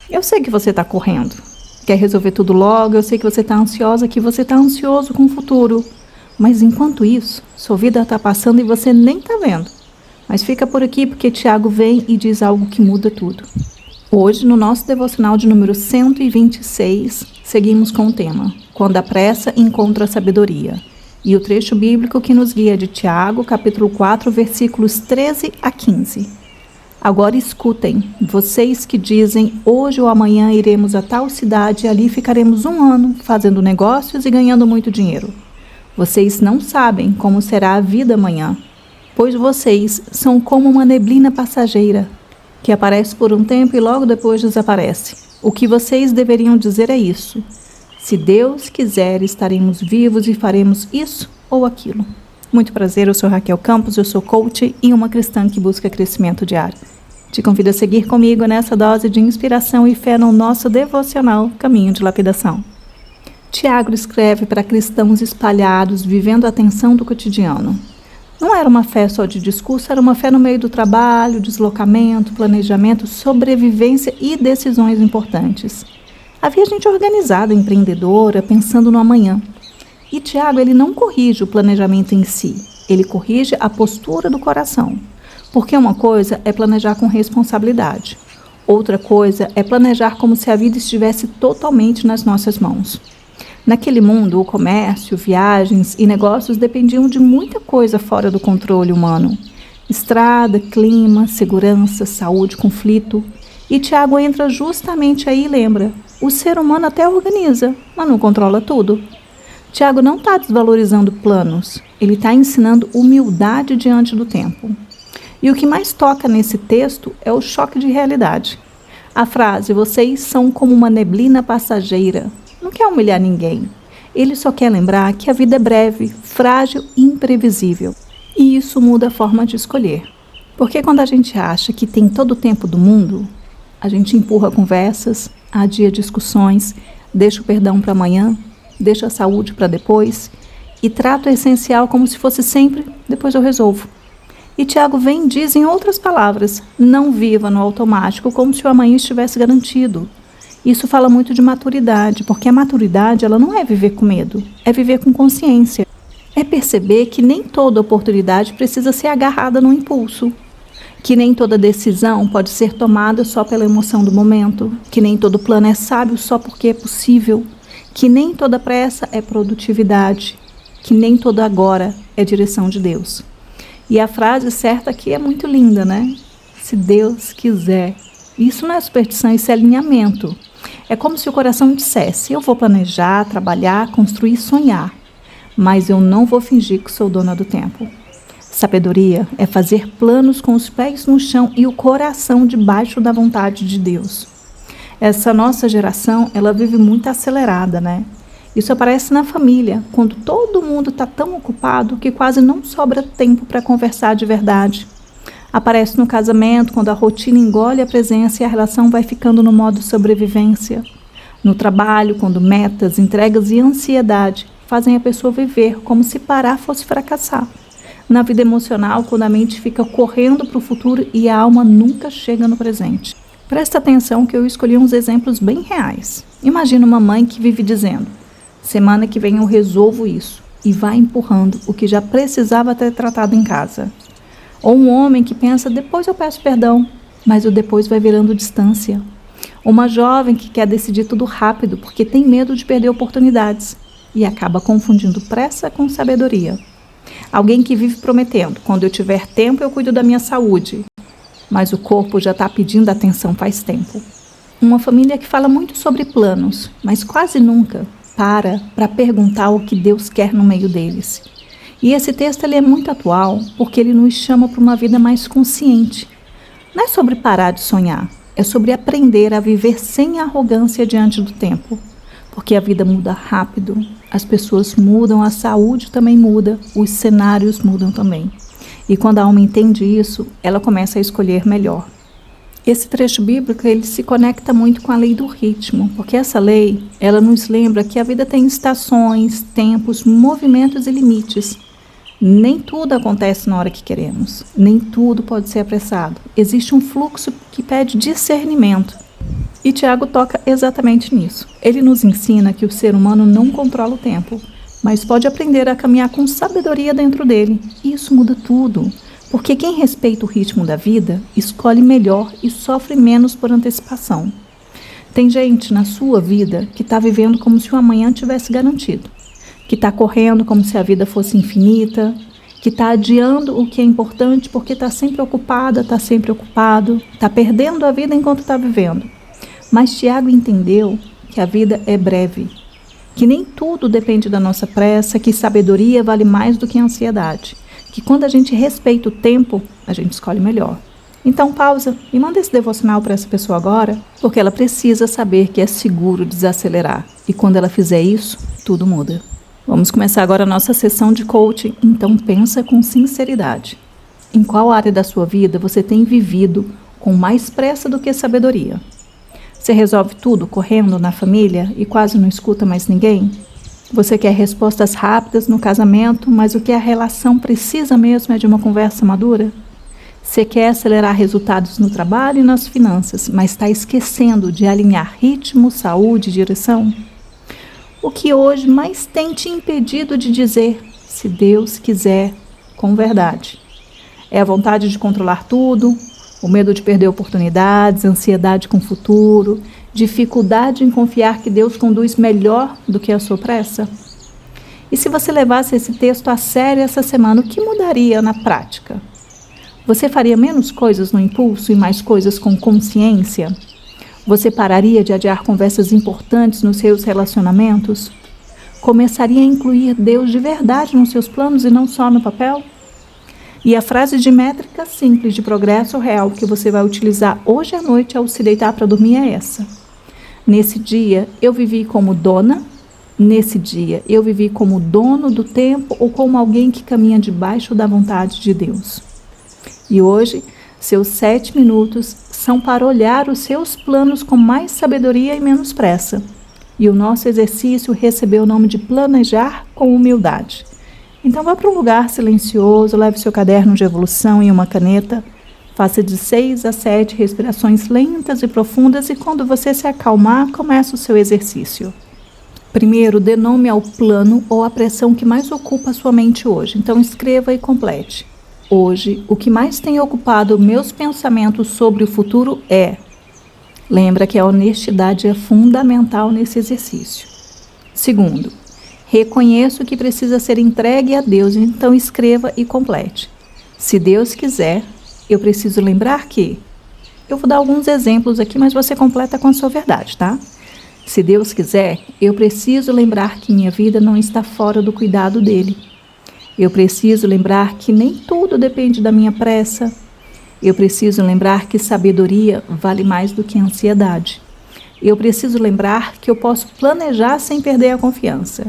Eu sei que você está correndo, quer resolver tudo logo, eu sei que você está ansiosa, que você está ansioso com o futuro. Mas enquanto isso, sua vida está passando e você nem está vendo. Mas fica por aqui porque Tiago vem e diz algo que muda tudo. Hoje, no nosso devocional de número 126, seguimos com o tema Quando a pressa encontra a sabedoria. E o trecho bíblico que nos guia de Tiago, capítulo 4, versículos 13 a 15. Agora escutem, vocês que dizem, hoje ou amanhã iremos a tal cidade e ali ficaremos 1 ano fazendo negócios e ganhando muito dinheiro. Vocês não sabem como será a vida amanhã, pois vocês são como uma neblina passageira, que aparece por um tempo e logo depois desaparece. O que vocês deveriam dizer é isso: se Deus quiser, estaremos vivos e faremos isso ou aquilo. Muito prazer, eu sou Raquel Campos, eu sou coach e uma cristã que busca crescimento diário. Te convido a seguir comigo nessa dose de inspiração e fé no nosso devocional Caminho de Lapidação. Tiago escreve para cristãos espalhados, vivendo a tensão do cotidiano. Não era uma fé só de discurso, era uma fé no meio do trabalho, deslocamento, planejamento, sobrevivência e decisões importantes. Havia gente organizada, empreendedora, pensando no amanhã. E Tiago, ele não corrige o planejamento em si, ele corrige a postura do coração. Porque uma coisa é planejar com responsabilidade, outra coisa é planejar como se a vida estivesse totalmente nas nossas mãos. Naquele mundo, o comércio, viagens e negócios dependiam de muita coisa fora do controle humano. Estrada, clima, segurança, saúde, conflito. E Tiago entra justamente aí e lembra: o ser humano até organiza, mas não controla tudo. Tiago não está desvalorizando planos, ele está ensinando humildade diante do tempo. E o que mais toca nesse texto é o choque de realidade. A frase, vocês são como uma neblina passageira, não quer humilhar ninguém. Ele só quer lembrar que a vida é breve, frágil e imprevisível. E isso muda a forma de escolher. Porque quando a gente acha que tem todo o tempo do mundo, a gente empurra conversas, adia discussões, deixa o perdão para amanhã, deixa a saúde para depois e trata o essencial como se fosse sempre, depois eu resolvo. E Tiago vem e diz em outras palavras, não viva no automático como se o amanhã estivesse garantido. Isso fala muito de maturidade, porque a maturidade ela não é viver com medo, é viver com consciência. É perceber que nem toda oportunidade precisa ser agarrada no impulso, que nem toda decisão pode ser tomada só pela emoção do momento, que nem todo plano é sábio só porque é possível, que nem toda pressa é produtividade, que nem todo agora é direção de Deus. E a frase certa aqui é muito linda, né? Se Deus quiser. Isso não é superstição, isso é alinhamento. É como se o coração dissesse, eu vou planejar, trabalhar, construir, sonhar, mas eu não vou fingir que sou dona do tempo. Sabedoria é fazer planos com os pés no chão e o coração debaixo da vontade de Deus. Essa nossa geração, ela vive muito acelerada, né? Isso aparece na família, quando todo mundo está tão ocupado que quase não sobra tempo para conversar de verdade. Aparece no casamento, quando a rotina engole a presença e a relação vai ficando no modo sobrevivência. No trabalho, quando metas, entregas e ansiedade fazem a pessoa viver como se parar fosse fracassar. Na vida emocional, quando a mente fica correndo para o futuro e a alma nunca chega no presente. Presta atenção que eu escolhi uns exemplos bem reais. Imagina uma mãe que vive dizendo, semana que vem eu resolvo isso, e vai empurrando o que já precisava ter tratado em casa. Ou um homem que pensa, depois eu peço perdão, mas o depois vai virando distância. Ou uma jovem que quer decidir tudo rápido porque tem medo de perder oportunidades e acaba confundindo pressa com sabedoria. Alguém que vive prometendo, quando eu tiver tempo eu cuido da minha saúde, mas o corpo já está pedindo atenção faz tempo. Uma família que fala muito sobre planos, mas quase nunca para perguntar o que Deus quer no meio deles. E esse texto ele é muito atual porque ele nos chama para uma vida mais consciente. Não é sobre parar de sonhar, é sobre aprender a viver sem arrogância diante do tempo. Porque a vida muda rápido, as pessoas mudam, a saúde também muda, os cenários mudam também. E quando a alma entende isso, ela começa a escolher melhor. Esse trecho bíblico ele se conecta muito com a lei do ritmo, porque essa lei ela nos lembra que a vida tem estações, tempos, movimentos e limites. Nem tudo acontece na hora que queremos, nem tudo pode ser apressado. Existe um fluxo que pede discernimento. E Tiago toca exatamente nisso. Ele nos ensina que o ser humano não controla o tempo, mas pode aprender a caminhar com sabedoria dentro dele. E isso muda tudo, porque quem respeita o ritmo da vida escolhe melhor e sofre menos por antecipação. Tem gente na sua vida que está vivendo como se o amanhã tivesse garantido, que está correndo como se a vida fosse infinita, que está adiando o que é importante porque está sempre ocupada, está sempre ocupado, está perdendo a vida enquanto está vivendo. Mas Tiago entendeu que a vida é breve, que nem tudo depende da nossa pressa, que sabedoria vale mais do que ansiedade, que quando a gente respeita o tempo, a gente escolhe melhor. Então pausa e manda esse devocional para essa pessoa agora, porque ela precisa saber que é seguro desacelerar. E quando ela fizer isso, tudo muda. Vamos começar agora a nossa sessão de coaching, então pensa com sinceridade. Em qual área da sua vida você tem vivido com mais pressa do que sabedoria? Você resolve tudo correndo na família e quase não escuta mais ninguém? Você quer respostas rápidas no casamento, mas o que a relação precisa mesmo é de uma conversa madura? Você quer acelerar resultados no trabalho e nas finanças, mas está esquecendo de alinhar ritmo, saúde e direção? O que hoje mais tem te impedido de dizer, se Deus quiser, com verdade? É a vontade de controlar tudo, o medo de perder oportunidades, ansiedade com o futuro, dificuldade em confiar que Deus conduz melhor do que a sua pressa? E se você levasse esse texto a sério essa semana, o que mudaria na prática? Você faria menos coisas no impulso e mais coisas com consciência? Você pararia de adiar conversas importantes nos seus relacionamentos? Começaria a incluir Deus de verdade nos seus planos e não só no papel? E a frase de métrica simples de progresso real que você vai utilizar hoje à noite ao se deitar para dormir é essa. Nesse dia, eu vivi como dona. Nesse dia, eu vivi como dono do tempo ou como alguém que caminha debaixo da vontade de Deus. E hoje, seus 7 minutos são para olhar os seus planos com mais sabedoria e menos pressa. E o nosso exercício recebeu o nome de planejar com humildade. Então vá para um lugar silencioso, leve seu caderno de evolução e uma caneta, faça de 6 a 7 respirações lentas e profundas e quando você se acalmar, comece o seu exercício. Primeiro, dê nome ao plano ou à pressão que mais ocupa a sua mente hoje. Então escreva e complete. Hoje, o que mais tem ocupado meus pensamentos sobre o futuro é... Lembra que a honestidade é fundamental nesse exercício. Segundo, reconheço que precisa ser entregue a Deus, então escreva e complete. Se Deus quiser, eu preciso lembrar que... Eu vou dar alguns exemplos aqui, mas você completa com a sua verdade, tá? Se Deus quiser, eu preciso lembrar que minha vida não está fora do cuidado dele. Eu preciso lembrar que nem tudo depende da minha pressa. Eu preciso lembrar que sabedoria vale mais do que ansiedade. Eu preciso lembrar que eu posso planejar sem perder a confiança.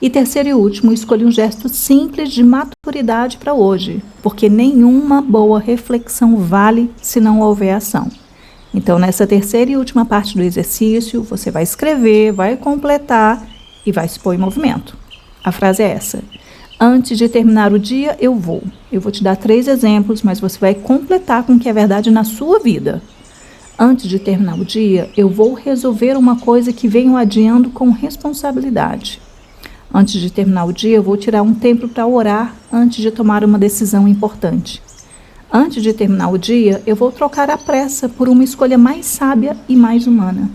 E terceiro e último, escolhi um gesto simples de maturidade para hoje, porque nenhuma boa reflexão vale se não houver ação. Então, nessa terceira e última parte do exercício, você vai escrever, vai completar e vai se pôr em movimento. A frase é essa. Antes de terminar o dia, eu vou. Eu vou te dar 3 exemplos, mas você vai completar com o que é verdade na sua vida. Antes de terminar o dia, eu vou resolver uma coisa que venho adiando com responsabilidade. Antes de terminar o dia, eu vou tirar um tempo para orar antes de tomar uma decisão importante. Antes de terminar o dia, eu vou trocar a pressa por uma escolha mais sábia e mais humana.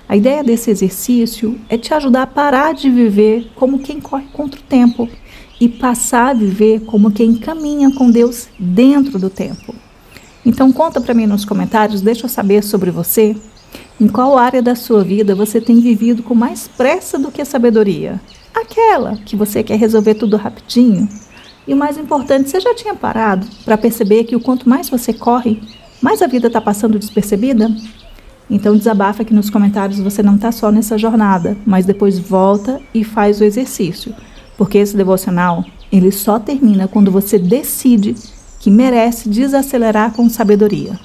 A ideia desse exercício é te ajudar a parar de viver como quem corre contra o tempo e passar a viver como quem caminha com Deus dentro do tempo. Então conta para mim nos comentários, deixa eu saber sobre você. Em qual área da sua vida você tem vivido com mais pressa do que sabedoria? Aquela que você quer resolver tudo rapidinho? E o mais importante, você já tinha parado para perceber que o quanto mais você corre, mais a vida está passando despercebida? Então desabafa aqui nos comentários, você não está só nessa jornada, mas depois volta e faz o exercício. Porque esse devocional, ele só termina quando você decide que merece desacelerar com sabedoria.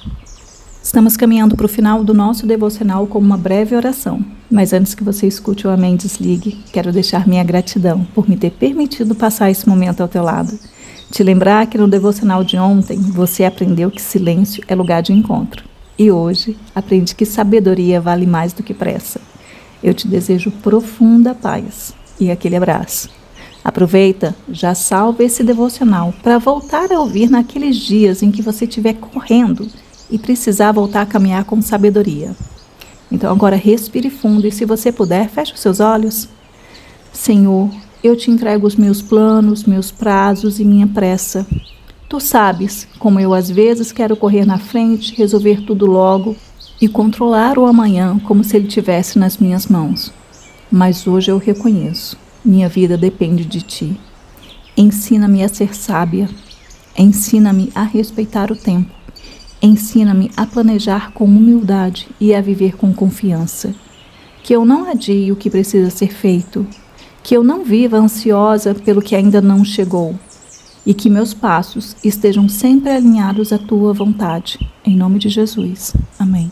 Estamos caminhando para o final do nosso devocional com uma breve oração. Mas antes que você escute o Amém Desligue, quero deixar minha gratidão por me ter permitido passar esse momento ao teu lado. Te lembrar que no devocional de ontem, você aprendeu que silêncio é lugar de encontro. e hoje aprende que sabedoria vale mais do que pressa. Eu te desejo profunda paz e aquele abraço. Aproveita, já salva esse devocional para voltar a ouvir naqueles dias em que você estiver correndo e precisar voltar a caminhar com sabedoria. Então agora respire fundo e, se você puder, feche os seus olhos. Senhor, eu te entrego os meus planos, meus prazos e minha pressa. Tu sabes como eu às vezes quero correr na frente, resolver tudo logo e controlar o amanhã como se ele estivesse nas minhas mãos. Mas hoje eu reconheço, minha vida depende de ti. Ensina-me a ser sábia, ensina-me a respeitar o tempo, ensina-me a planejar com humildade e a viver com confiança. Que eu não adie o que precisa ser feito, que eu não viva ansiosa pelo que ainda não chegou, e que meus passos estejam sempre alinhados à tua vontade. Em nome de Jesus. Amém.